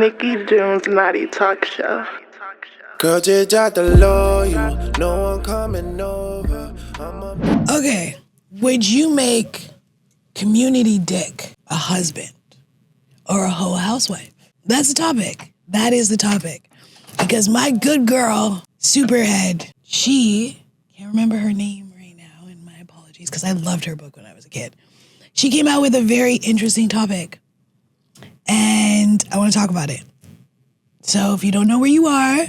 Nickey June's Naughty Talk Show. Girl, just drop the low, you know I'm coming over. Okay, would you make community dick a husband or a hoe housewife? That's the topic. That is the topic. Because my good girl, Superhead, she, can't remember her name right now, and my apologies, because I loved her book when I was a kid. She came out with a very interesting topic, and I want to talk about it. So if you don't know where you are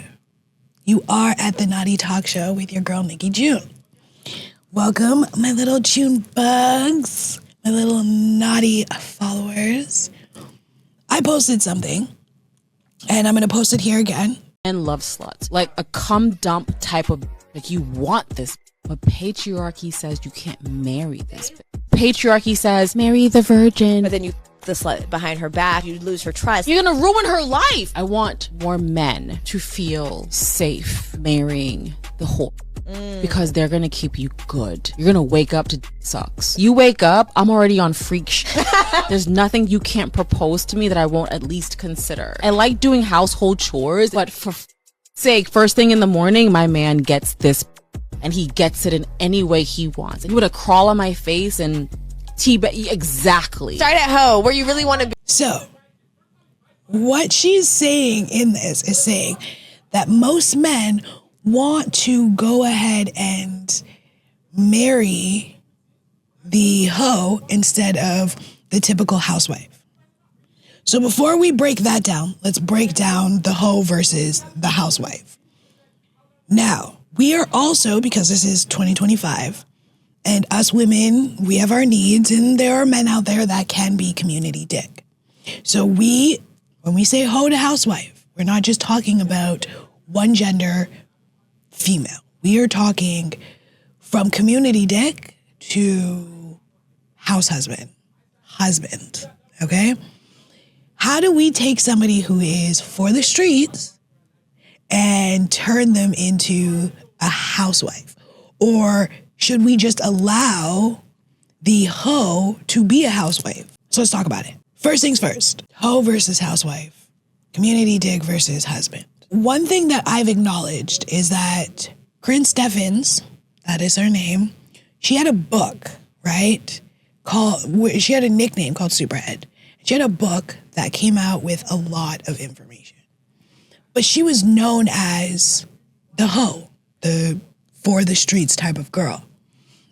at the Naughty Talk Show with your girl, Nickey June. Welcome, my little June bugs, my little naughty followers. I posted something, and I'm going to post it here again. And love sluts. Like a cum dump type of, like you want this, but patriarchy says you can't marry this. Patriarchy says, marry the virgin. But then you the slut behind her back, you lose her trust. You're gonna ruin her life. I want more men to feel safe marrying the whore. Because they're gonna keep you good. You're gonna wake up to sucks. You wake up, I'm already on freak shit. There's nothing you can't propose to me that I won't at least consider. I like doing household chores, but for sake, first thing in the morning, my man gets this, and he gets it in any way he wants. And he would crawl on my face and exactly. Start at home, where you really want to be. So, what she's saying in this is saying that most men want to go ahead and marry the hoe instead of the typical housewife. So before we break that down, let's break down the hoe versus the housewife. Now, we are also, because this is 2025, and us women, we have our needs, and there are men out there that can be community dick. So when we say hoe to housewife, we're not just talking about one gender, female. We are talking from community dick to house husband, okay? How do we take somebody who is for the streets and turn them into a housewife? Or should we just allow the hoe to be a housewife? So let's talk about it. First things first, hoe versus housewife, community dick versus husband. One thing that I've acknowledged is that Karrine Steffans, that is her name, she had a book, right? She had a nickname called Superhead. She had a book that came out with a lot of information. But she was known as the hoe, the for the streets type of girl.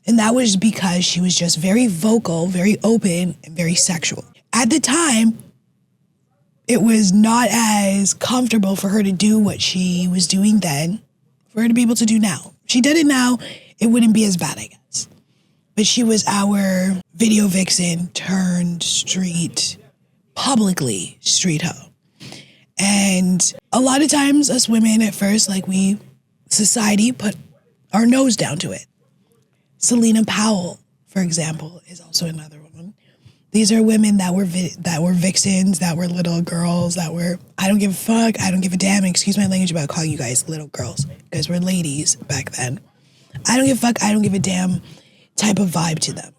And that was because she was just very vocal, very open, and very sexual. At the time, it was not as comfortable for her to do what she was doing then for her to be able to do now. If she did it now, it wouldn't be as bad, I guess. But she was our video vixen turned publicly street hoe. And a lot of times us women at first, society put our nose down to it. Selena Powell, for example, is also another one. These are women that were vixens, that were little girls, that were, I don't give a fuck, I don't give a damn, excuse my language about calling you guys little girls. You guys were ladies back then. I don't give a fuck, I don't give a damn type of vibe to them.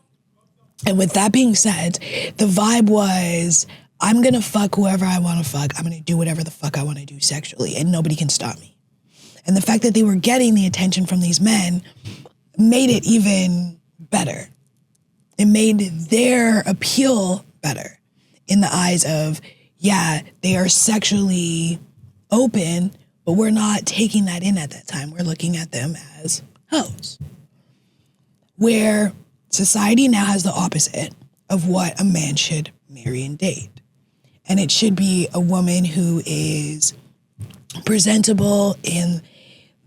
And with that being said, the vibe was, I'm gonna fuck whoever I wanna fuck, I'm gonna do whatever the fuck I wanna do sexually, and nobody can stop me. And the fact that they were getting the attention from these men made it even better. It made their appeal better in the eyes of, yeah, they are sexually open, but we're not taking that in at that time. We're looking at them as hoes. Where society now has the opposite of what a man should marry and date. And it should be a woman who is presentable in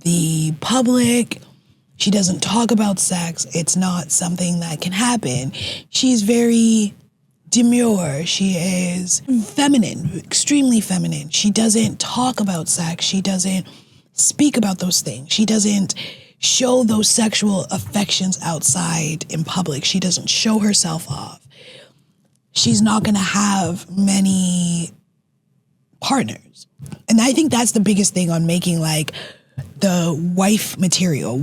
the public. She doesn't talk about sex. It's not something that can happen. She's very demure. She is feminine, extremely feminine. She doesn't talk about sex. She doesn't speak about those things. She doesn't show those sexual affections outside in public. She doesn't show herself off. She's not going to have many partners. And I think that's the biggest thing on making the the wifey material,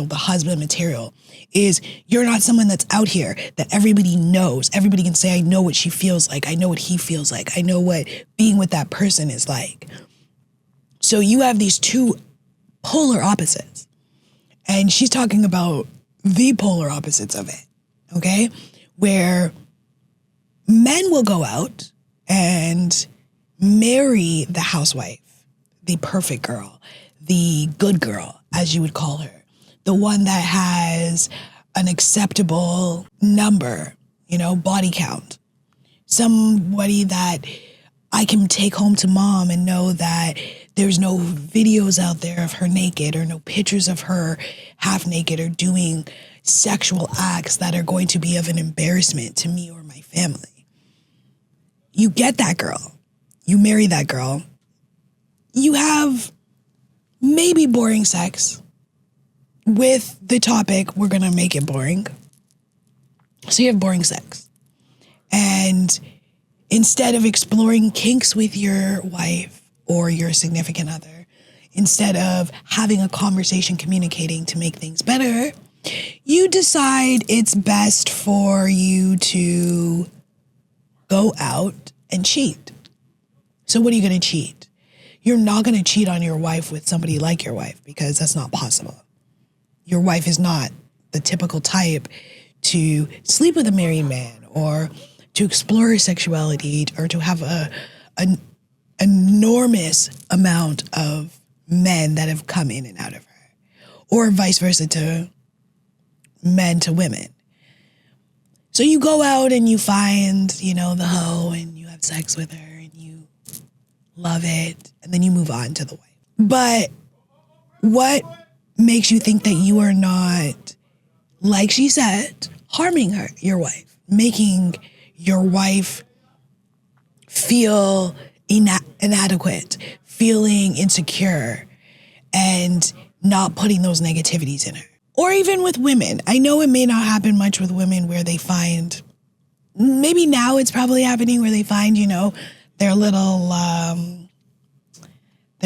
the husband material, is you're not someone that's out here that everybody knows. Everybody can say, I know what she feels like. I know what he feels like. I know what being with that person is like. So you have these two polar opposites. And she's talking about the polar opposites of it, okay? Where men will go out and marry the housewife, the perfect girl, the good girl, as you would call her, the one that has an acceptable number, body count, somebody that I can take home to mom and know that there's no videos out there of her naked or no pictures of her half naked or doing sexual acts that are going to be of an embarrassment to me or my family. You get that girl. You marry that girl. You have maybe boring sex with the topic, we're going to make it boring. So you have boring sex. And instead of exploring kinks with your wife or your significant other, instead of having a conversation, communicating to make things better, you decide it's best for you to go out and cheat. So what are you going to cheat? You're not going to cheat on your wife with somebody like your wife because that's not possible. Your wife is not the typical type to sleep with a married man or to explore her sexuality or to have an enormous amount of men that have come in and out of her, or vice versa to men to women. So you go out and you find, the hoe and you have sex with her and you love it and then you move on to the wife. But what makes you think that you are not, like she said, harming your wife, making your wife feel inadequate, feeling insecure, and not putting those negativities in her? Or even with women. I know it may not happen much with women where they find, maybe now it's probably happening where they find, their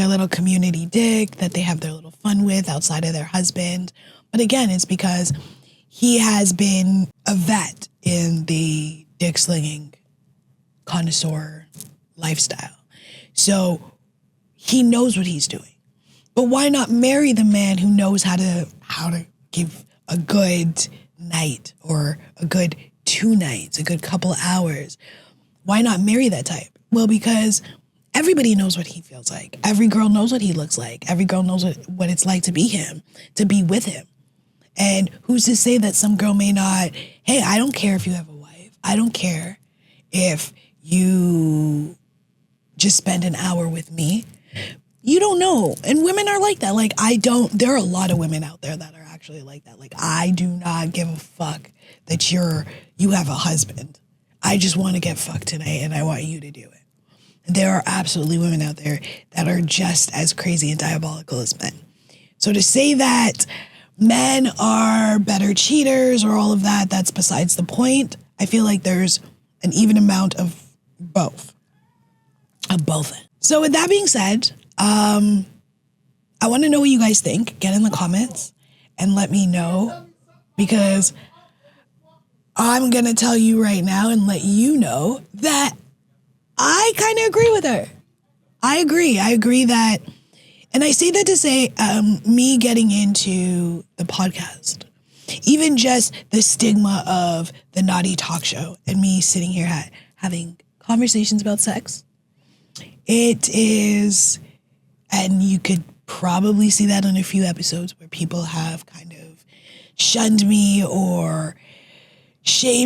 little community dick that they have their little fun with outside of their husband. But again, it's because he has been a vet in the dick slinging connoisseur lifestyle. So he knows what he's doing. But why not marry the man who knows how to give a good night or a good 2 nights, a good couple hours? Why not marry that type? Well, because everybody knows what he feels like. Every girl knows what he looks like. Every girl knows what it's like to be him, to be with him. And who's to say that some girl may not, hey, I don't care if you have a wife. I don't care if you just spend an hour with me. You don't know. And women are like that. There are a lot of women out there that are actually like that. I do not give a fuck that you have a husband. I just want to get fucked tonight and I want you to do it. There are absolutely women out there that are just as crazy and diabolical as men. So to say that men are better cheaters or all of that, that's besides the point. I feel like there's an even amount of both. So with that being said, I want to know what you guys think. Get in the comments and let me know, because I'm going to tell you right now and let you know that I kind of agree with her. I agree that, and I say that to say, me getting into the podcast, even just the stigma of the naughty talk show and me sitting here having conversations about sex, it is, and you could probably see that in a few episodes where people have kind of shunned me or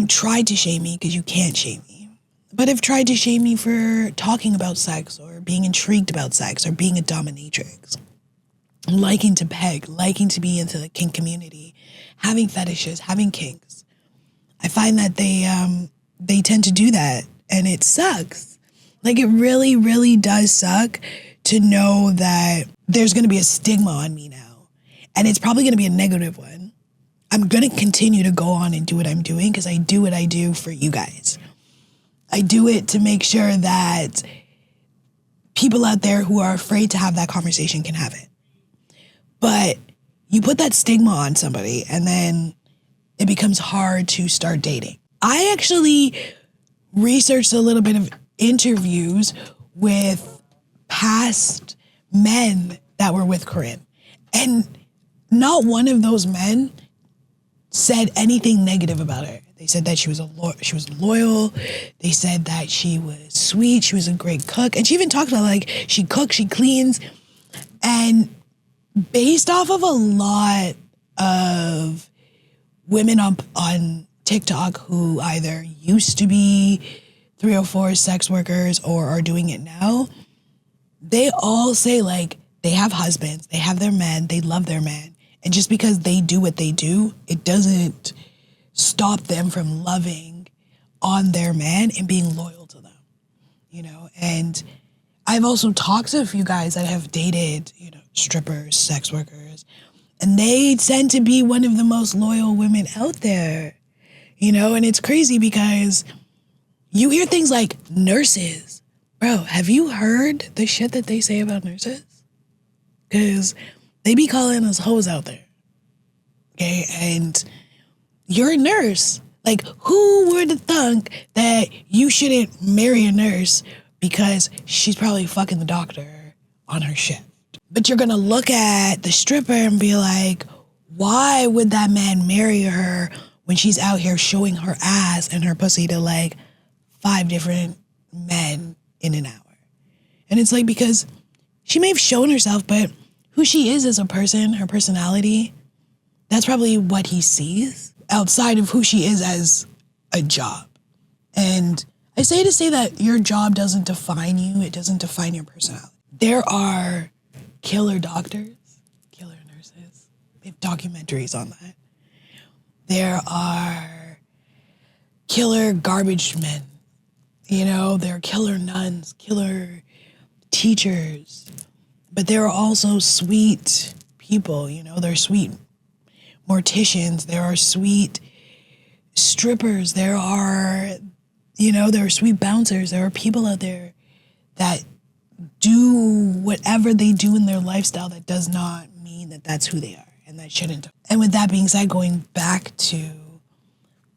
tried to shame me, because you can't shame me, but have tried to shame me for talking about sex or being intrigued about sex or being a dominatrix, liking to peg, liking to be into the kink community, having fetishes, having kinks. I find that they tend to do that, and it sucks. It really, really does suck to know that there's going to be a stigma on me now, and it's probably going to be a negative one. I'm going to continue to go on and do what I'm doing because I do what I do for you guys. I do it to make sure that people out there who are afraid to have that conversation can have it. But you put that stigma on somebody and then it becomes hard to start dating. I actually researched a little bit of interviews with past men that were with Karrine. And not one of those men said anything negative about her. They said that she was loyal. They said that she was sweet. She was a great cook. And she even talked about like she cooks, she cleans. And based off of a lot of women on TikTok who either used to be 304 sex workers or are doing it now, they all say like they have husbands, they have their men, they love their men. And just because they do what they do, it doesn't stop them from loving on their man and being loyal to them, you know? And I've also talked to a few guys that have dated, you know, strippers, sex workers, and they tend to be one of the most loyal women out there, you know? And it's crazy because you hear things like nurses. Bro, have you heard the shit that they say about nurses? Because they be calling us hoes out there, okay? And you're a nurse. Like, who would have thunk that you shouldn't marry a nurse because she's probably fucking the doctor on her shift? But you're gonna look at the stripper and be like, why would that man marry her when she's out here showing her ass and her pussy to like 5 different men in an hour? And it's like, because she may have shown herself, but who she is as a person, her personality, that's probably what he sees outside of who she is as a job. And I say to say that your job doesn't define you. It doesn't define your personality. There are killer doctors, killer nurses. They have documentaries on that. There are killer garbage men. You know, there are killer nuns, killer teachers. But there are also sweet people, you know, there are sweet morticians, there are sweet strippers, there are, you know, there are sweet bouncers, there are people out there that do whatever they do in their lifestyle that does not mean that that's who they are, and that shouldn't. And with that being said, going back to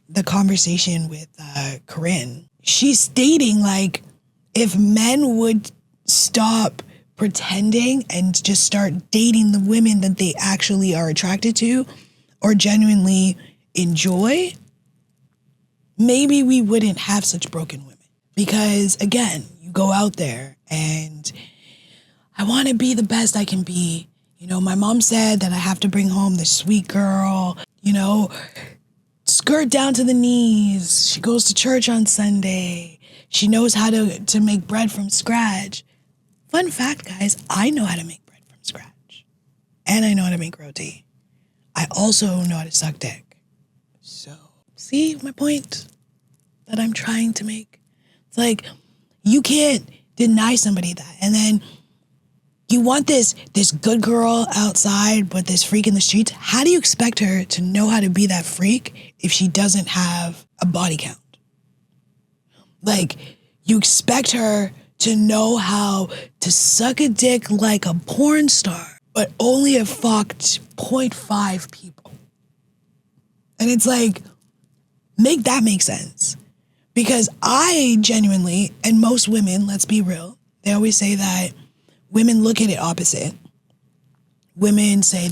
the conversation with Karrine, she's stating like, if men would stop pretending and just start dating the women that they actually are attracted to or genuinely enjoy, maybe we wouldn't have such broken women. Because again, you go out there and I want to be the best I can be. You know, my mom said that I have to bring home the sweet girl, you know, skirt down to the knees. She goes to church on Sunday. She knows how to make bread from scratch. Fun fact, guys, I know how to make bread from scratch. And I know how to make roti. I also know how to suck dick. So, see my point that I'm trying to make? It's like, you can't deny somebody that. And then you want this good girl outside, but this freak in the streets. How do you expect her to know how to be that freak if she doesn't have a body count? Like, you expect her to know how to suck a dick like a porn star, but only have fucked 0.5 people. And it's like, make that make sense. Because I genuinely, and most women, let's be real, they always say that women look at it opposite. Men say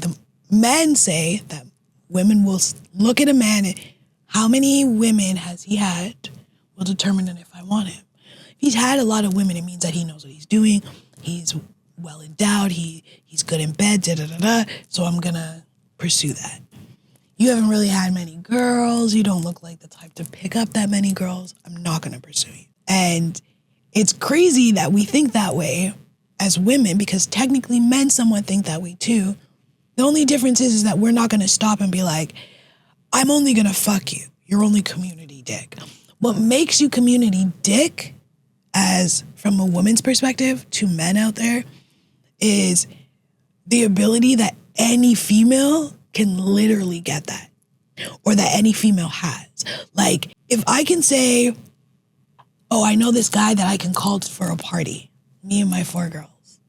that women will look at a man and how many women has he had will determine if I want him. If he's had a lot of women, it means that he knows what he's doing. He's well endowed. He's good in bed, so I'm gonna pursue that. You haven't really had many girls. You don't look like the type to pick up that many girls. I'm not gonna pursue you. And it's crazy that we think that way as women, because technically men somewhat think that way too. The only difference is that we're not gonna stop and be like, I'm only gonna fuck you. You're only community dick. What makes you community dick, as from a woman's perspective to men out there, is the ability that any female can literally get that, or that any female has. Like, if I can say, oh, I know this guy that I can call for a party, me and my 4 girls,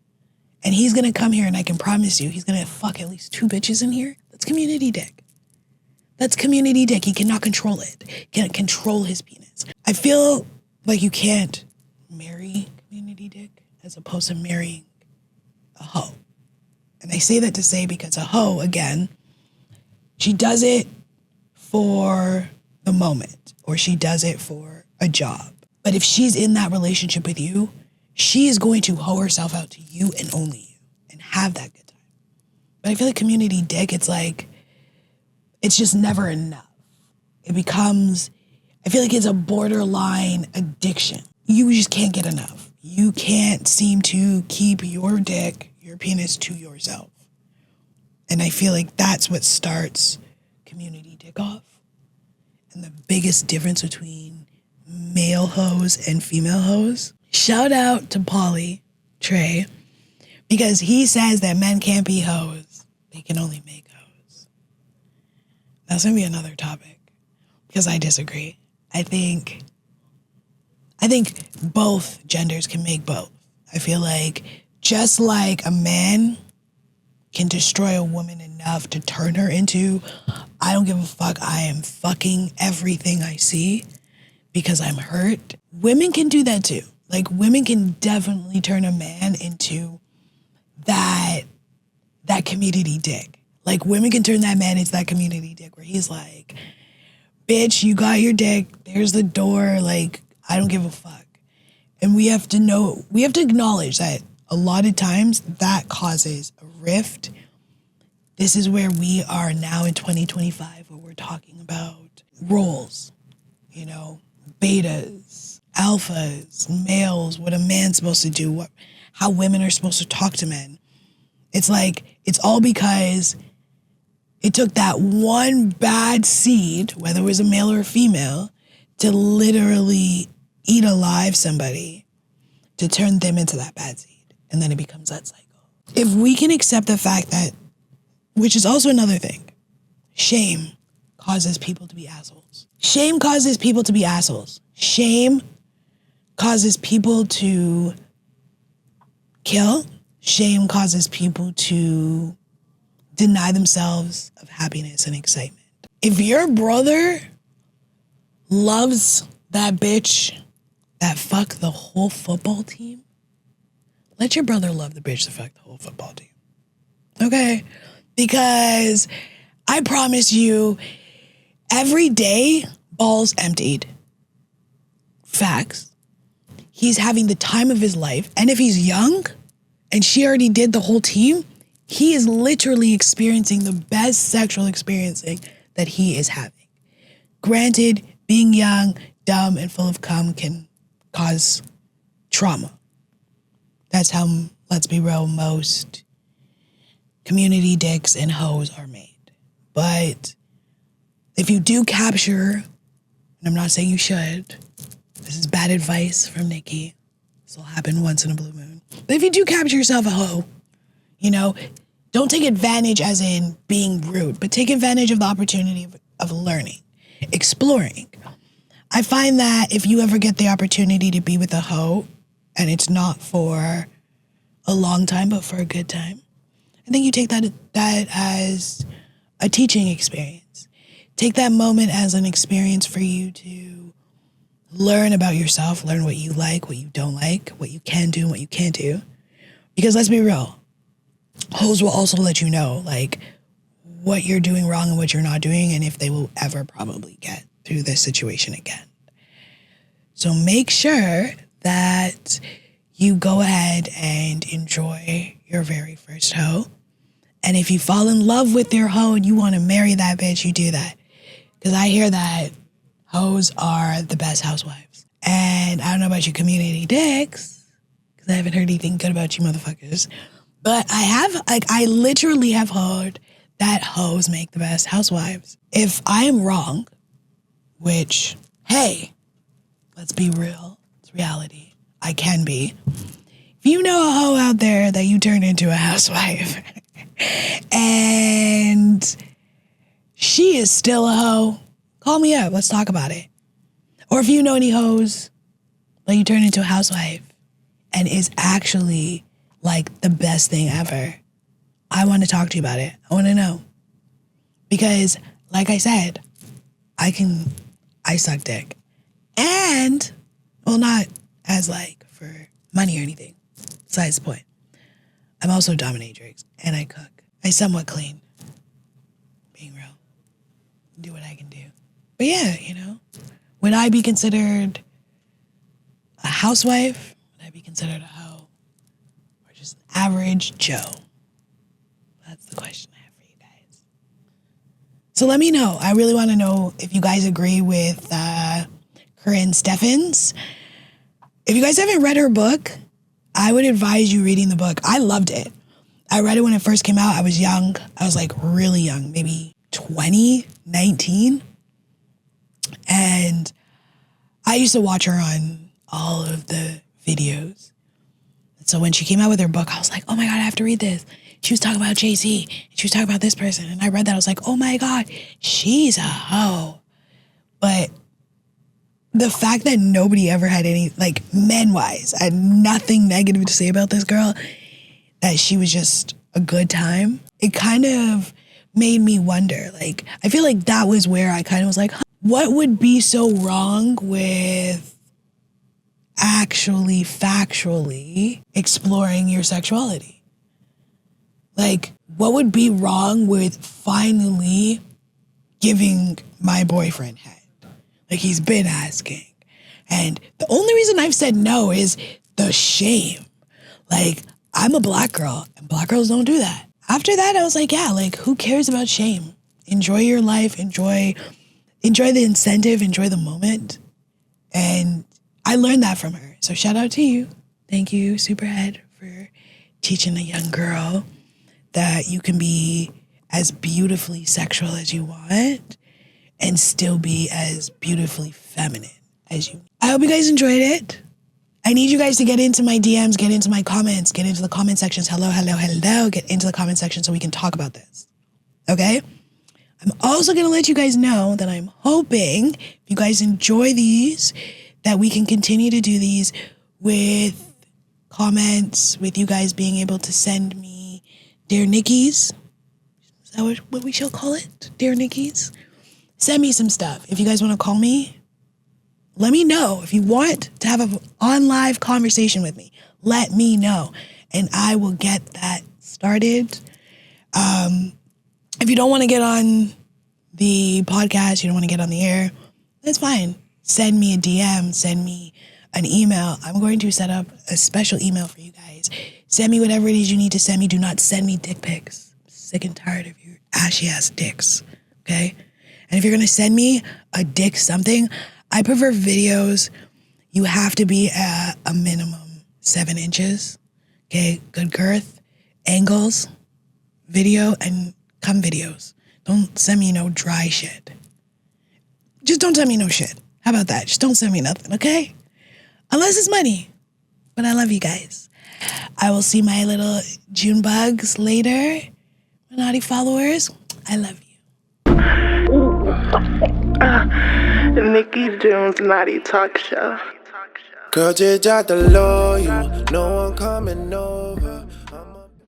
And he's gonna come here and I can promise you, he's gonna fuck at least 2 bitches in here. That's community dick. That's community dick. He cannot control it. He can't control his penis. I feel like you can't marry community dick as opposed to marrying a hoe. And I say that to say because a hoe, again, she does it for the moment or she does it for a job. But if she's in that relationship with you, she is going to hoe herself out to you and only you and have that good time. But I feel like community dick, it's like, it's just never enough. It becomes, I feel like it's a borderline addiction. You just can't get enough. You can't seem to keep your dick, your penis to yourself. And I feel like that's what starts community dick off. And the biggest difference between male hoes and female hoes. Shout out to Polly Trey, because he says that men can't be hoes. They can only make hoes. That's gonna be another topic because I disagree. I think both genders can make both. I feel like just like a man can destroy a woman enough to turn her into, I don't give a fuck, I am fucking everything I see because I'm hurt. Women can do that too. Like, women can definitely turn a man into that community dick. Like, women can turn that man into that community dick where he's like, bitch, you got your dick, there's the door, like, I don't give a fuck. And we have to acknowledge that a lot of times that causes a rift. This is where we are now in 2025, where we're talking about roles, you know, betas, alphas, males, what a man's supposed to do, how women are supposed to talk to men. It's like, it's all because it took that one bad seed, whether it was a male or a female, to literally eat alive somebody to turn them into that bad seed. And then it becomes that cycle. If we can accept the fact that, which is also another thing, shame causes people to be assholes. Shame causes people to be assholes. Shame causes people to kill. Shame causes people to deny themselves of happiness and excitement. If your brother loves that bitch that fucked the whole football team, let your brother love the bitch that fucked the whole football team. Okay? Because I promise you, every day, balls emptied. Facts. He's having the time of his life. And if he's young and she already did the whole team, he is literally experiencing the best sexual experiencing that he is having. Granted, being young, dumb, and full of cum can cause trauma. That's how, let's be real, most community dicks and hoes are made. But if you do capture, and I'm not saying you should, this is bad advice from Nickey. This will happen once in a blue moon. But if you do capture yourself a hoe, you know, don't take advantage as in being rude, but take advantage of the opportunity of learning, exploring. I find that if you ever get the opportunity to be with a hoe, and it's not for a long time, but for a good time, I think you take that as a teaching experience. Take that moment as an experience for you to learn about yourself, learn what you like, what you don't like, what you can do and what you can't do. Because let's be real, hoes will also let you know, like, what you're doing wrong and what you're not doing, and if they will ever probably get through this situation again. So make sure that you go ahead and enjoy your very first hoe. And if you fall in love with your hoe and you want to marry that bitch, you do that. Because I hear that hoes are the best housewives. And I don't know about you community dicks, because I haven't heard anything good about you motherfuckers. But I literally have heard that hoes make the best housewives. If I am wrong, which, hey, let's be real, it's reality. I can be. If you know a hoe out there that you turned into a housewife and she is still a hoe, call me up. Let's talk about it. Or if you know any hoes that you turned into a housewife and is actually like the best thing ever. I want to talk to you about it. I want to know. Because, like I said, I suck dick. And, well, not as like for money or anything. Besides the point. I'm also a dominatrix and I cook. I somewhat clean. Being real. Do what I can do. But yeah, you know, would I be considered a housewife? Would I be considered a hoe? Or just an average Joe? That's the question I have for you guys. So let me know. I really want to know if you guys agree with Karrine Steffans. If you guys haven't read her book, I would advise you reading the book. I loved it. I read it when it first came out. I was young. I was like really young, maybe 20, 19. And I used to watch her on all of the videos. And so when she came out with her book, I was like, oh my God, I have to read this. She was talking about JC. She was talking about this person. And I read that. I was like, oh my God, she's a hoe. But the fact that nobody ever had any, like men-wise, I had nothing negative to say about this girl, that she was just a good time, it kind of made me wonder. Like, I feel like that was where I kind of was like, huh, what would be so wrong with actually factually exploring your sexuality? Like, what would be wrong with finally giving my boyfriend head? Like, he's been asking. And the only reason I've said no is the shame. Like, I'm a black girl, and black girls don't do that. After that, I was like, yeah, like, who cares about shame? Enjoy your life, enjoy the incentive, enjoy the moment. And I learned that from her. So shout out to you. Thank you, Superhead, for teaching a young girl that you can be as beautifully sexual as you want and still be as beautifully feminine as you. I hope you guys enjoyed it. I need you guys to get into my DMs, get into my comments, get into the comment sections. Hello. Get into the comment section so we can talk about this. Okay? I'm also going to let you guys know that I'm hoping if you guys enjoy these, that we can continue to do these with comments, with you guys being able to send me Dear Nickeys. Is that what we shall call it? Dear Nickeys? Send me some stuff. If you guys want to call me, let me know. If you want to have an on-live conversation with me, let me know. And I will get that started. If you don't want to get on the podcast, you don't want to get on the air, that's fine. Send me a DM, send me an email. I'm going to set up a special email for you guys. Send me whatever it is you need to send me. Do not send me dick pics. I'm sick and tired of your ashy-ass dicks, okay? And if you're going to send me a dick something, I prefer videos. You have to be at a minimum 7 inches, okay? Good girth, angles, video, and cum videos. Don't send me no dry shit. Just don't send me no shit. How about that? Just don't send me nothing, okay? Unless it's money. But I love you guys. I will see my little June bugs later. My naughty followers, I love you. Nickey June's Naughty Talk Show. Girl, just drop the low, you no one coming over.